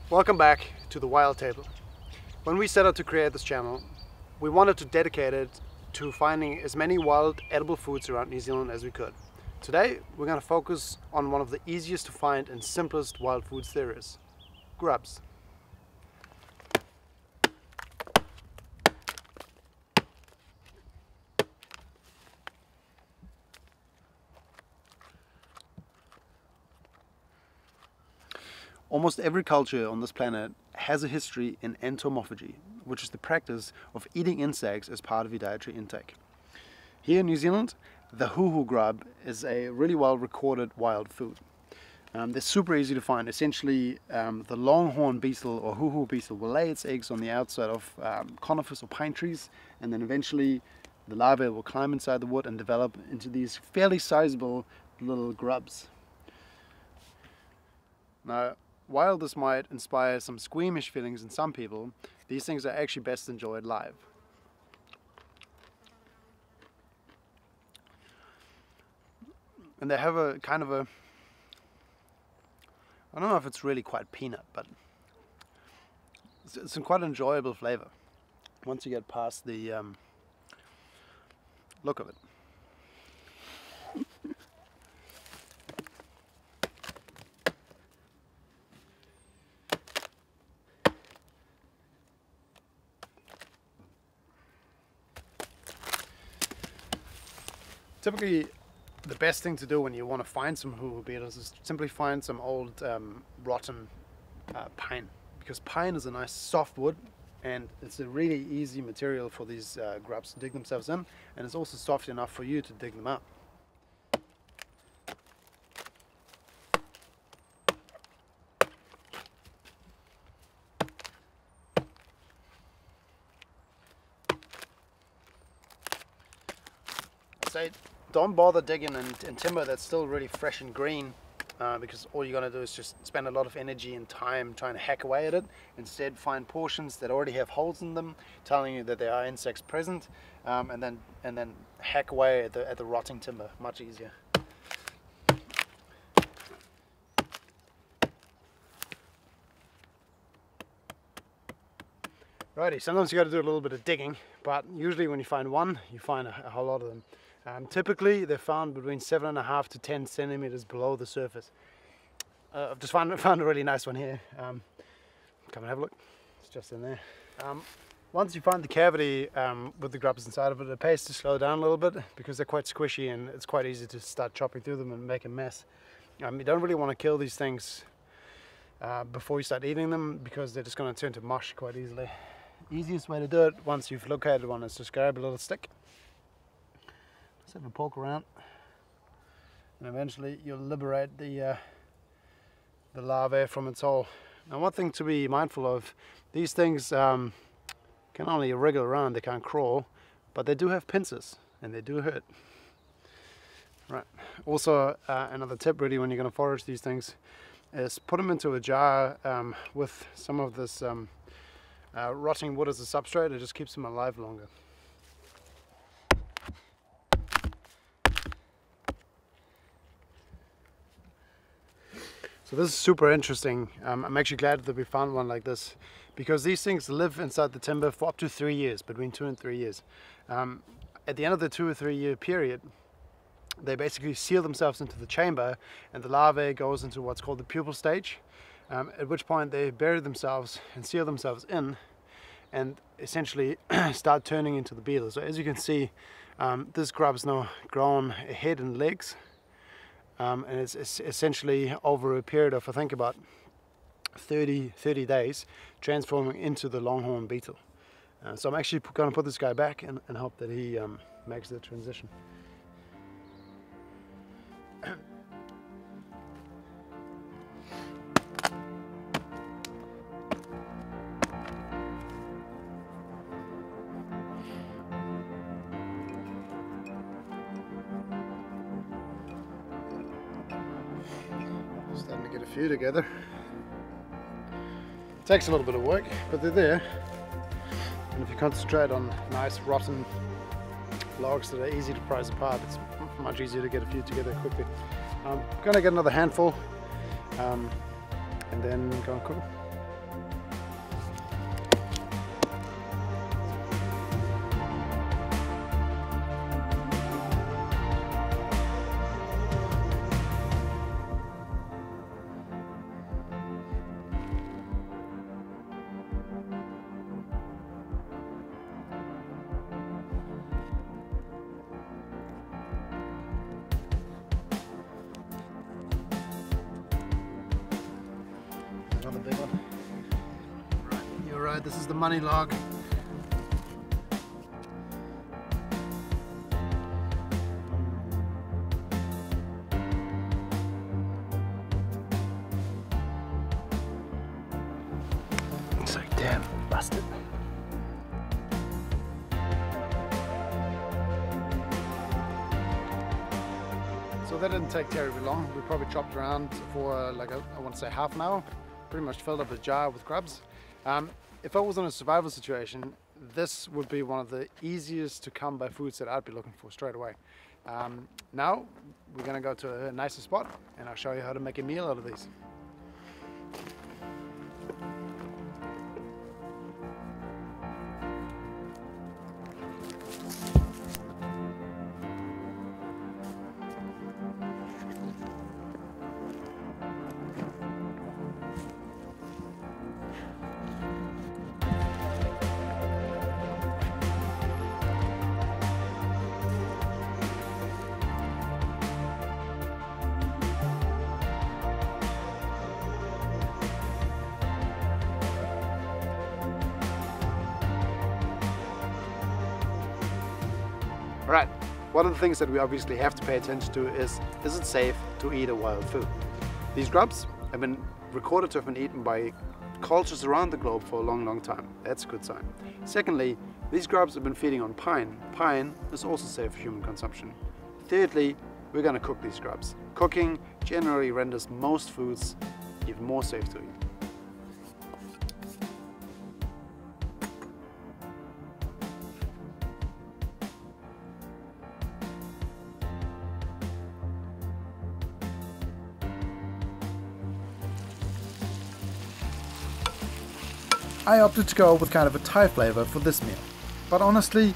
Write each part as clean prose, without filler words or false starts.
Welcome back to the Wild Table. When we set out to create this channel, we wanted to dedicate it to finding as many wild edible foods around New Zealand as we could. Today we're going to focus on one of the easiest to find and simplest wild foods there is: grubs. Almost every culture on this planet has a history in entomophagy, which is the practice of eating insects as part of your dietary intake. Here in New Zealand, the huhu grub is a really well recorded wild food. They're super easy to find. Essentially, the longhorn beetle or huhu beetle will lay its eggs on the outside of conifers or pine trees, and then eventually the larvae will climb inside the wood and develop into these fairly sizable little grubs. Now, while this might inspire some squeamish feelings in some people, these things are actually best enjoyed live. And they have a kind of a, I don't know if it's really quite peanut, but it's quite an enjoyable flavor once you get past the look of it. Typically, the best thing to do when you want to find some huhu beetles is simply find some old rotten pine, because pine is a nice soft wood and it's a really easy material for these grubs to dig themselves in, and it's also soft enough for you to dig them out. Say, don't bother digging in timber that's still really fresh and green, because all you're going to do is just spend a lot of energy and time trying to hack away at it. Instead, find portions that already have holes in them, telling you that there are insects present, and then hack away at the rotting timber. Much easier. Righty, sometimes you got to do a little bit of digging, but usually when you find one, you find a whole lot of them. Typically they're found between 7.5 to 10 centimeters below the surface. I've just found a really nice one here. Come and have a look. It's just in there. Once you find the cavity with the grubs inside of it, it pays to slow down a little bit because they're quite squishy and it's quite easy to start chopping through them and make a mess. You don't really want to kill these things before you start eating them, because they're just going to turn to mush quite easily. Easiest way to do it once you've located one is just grab a little stick, just have a poke around, and eventually you'll liberate the larvae from its hole. Now, one thing to be mindful of: these things can only wriggle around, they can't crawl, but they do have pincers and they do hurt. Right. Also, another tip really when you're going to forage these things is put them into a jar with some of this rotting wood as a substrate. It just keeps them alive longer. So this is super interesting. I'm actually glad that we found one like this, because these things live inside the timber for up to 3 years, between 2 and 3 years. At the end of the 2 or 3 year period, they basically seal themselves into the chamber, and the larvae goes into what's called the pupal stage, at which point they bury themselves and seal themselves in and essentially start turning into the beetle. So as you can see, this grub's now grown a head and legs, and it's essentially over a period of, I think, about 30 days transforming into the longhorn beetle. So I'm actually going to put this guy back and hope that he makes the transition. Starting to get a few together. It takes a little bit of work, but they're there. And if you concentrate on nice rotten logs that are easy to prize apart, it's much easier to get a few together quickly. I'm going to get another handful and then go and cook them. Alright, this is the money log. It's like, damn, busted. So that didn't take terribly long. We probably chopped around for like, I want to say half an hour. Pretty much filled up a jar with grubs. If I was in a survival situation, this would be one of the easiest to come by foods that I'd be looking for straight away. Now we're gonna go to a nicer spot and I'll show you how to make a meal out of these. Alright, one of the things that we obviously have to pay attention to is it safe to eat a wild food? These grubs have been recorded to have been eaten by cultures around the globe for a long time. That's a good sign. Secondly, these grubs have been feeding on pine. Pine is also safe for human consumption. Thirdly, we're going to cook these grubs. Cooking generally renders most foods even more safe to eat. I opted to go with kind of a Thai flavor for this meal, but honestly,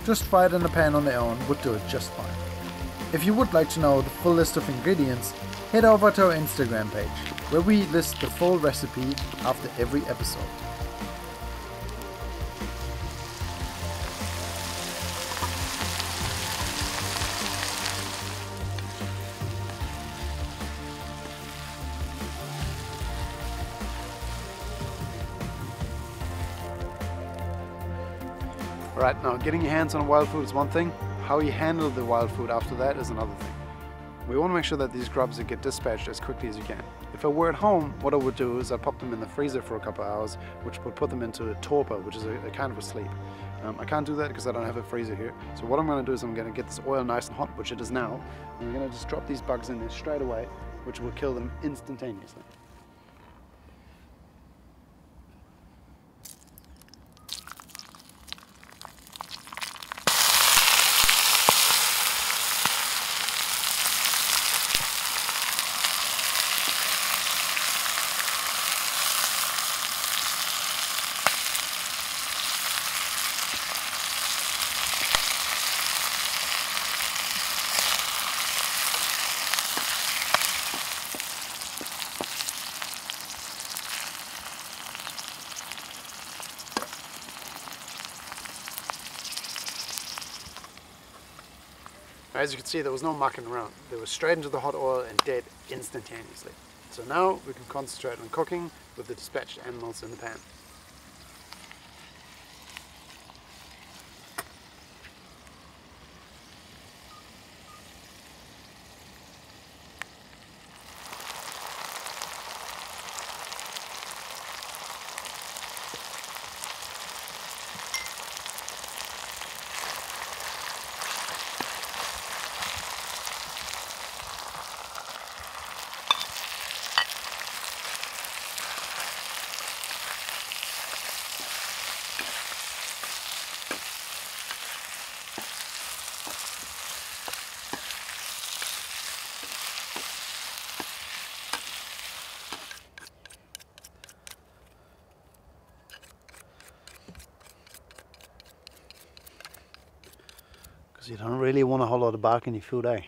just fry it in a pan on their own would do it just fine. If you would like to know the full list of ingredients, head over to our Instagram page, where we list the full recipe after every episode. Alright, now getting your hands on wild food is one thing, how you handle the wild food after that is another thing. We want to make sure that these grubs get dispatched as quickly as you can. If I were at home, what I would do is I'd pop them in the freezer for a couple of hours, which would put them into a torpor, which is a kind of a sleep. I can't do that because I don't have a freezer here. So what I'm going to do is I'm going to get this oil nice and hot, which it is now, and I'm going to just drop these bugs in there straight away, which will kill them instantaneously. As you can see, there was no mucking around. They were straight into the hot oil and dead instantaneously. So now we can concentrate on cooking with the dispatched animals in the pan. You don't really want a whole lot of bark in your food, eh?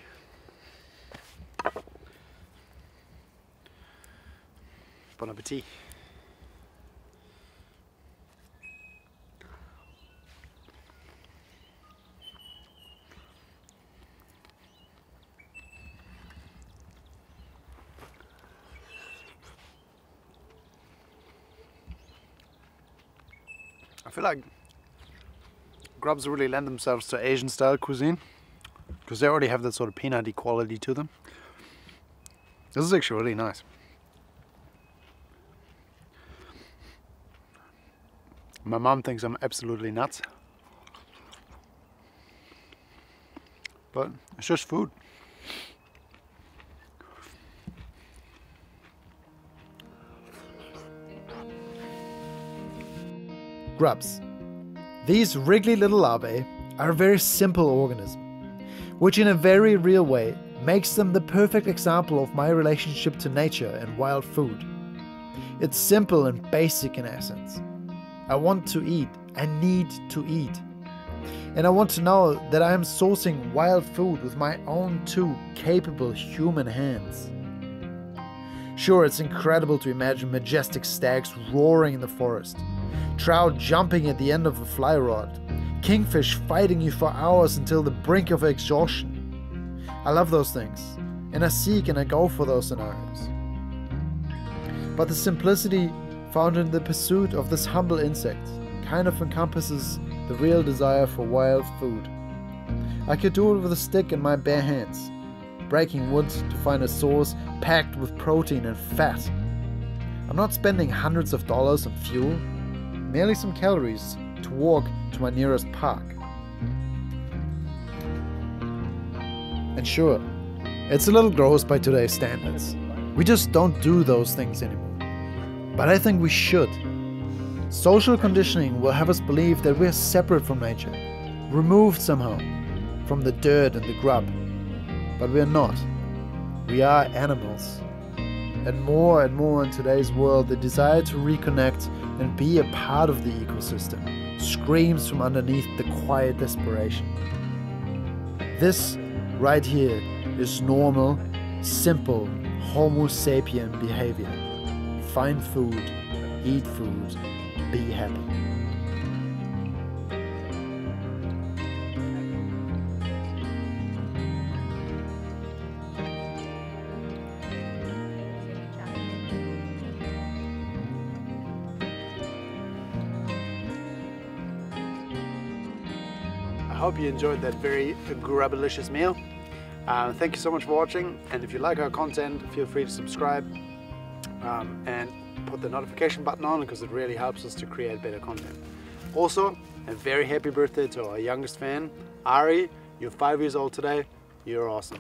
Bon appetit. I feel like grubs really lend themselves to Asian style cuisine because they already have that sort of peanutty quality to them. This is actually really nice. My mom thinks I'm absolutely nuts, but it's just food. Grubs. These wriggly little larvae are a very simple organism, which in a very real way makes them the perfect example of my relationship to nature and wild food. It's simple and basic in essence. I want to eat, I need to eat. And I want to know that I am sourcing wild food with my own two capable human hands. Sure, it's incredible to imagine majestic stags roaring in the forest, trout jumping at the end of a fly rod, kingfish fighting you for hours until the brink of exhaustion. I love those things, and I seek and I go for those scenarios. But the simplicity found in the pursuit of this humble insect kind of encompasses the real desire for wild food. I could do it with a stick in my bare hands, breaking wood to find a source packed with protein and fat. I'm not spending hundreds of dollars on fuel, merely some calories to walk to my nearest park. And sure, it's a little gross by today's standards. We just don't do those things anymore. But I think we should. Social conditioning will have us believe that we're separate from nature, removed somehow from the dirt and the grub. But we're not. We are animals. And more in today's world, the desire to reconnect and be a part of the ecosystem screams from underneath the quiet desperation. This right here is normal, simple Homo sapien behavior. Find food, eat food, be happy. I hope you enjoyed that very grubbalicious meal. Thank you so much for watching, and if you like our content, feel free to subscribe and put the notification button on because it really helps us to create better content. Also, a very happy birthday to our youngest fan, Ari. You're 5 years old today. You're awesome.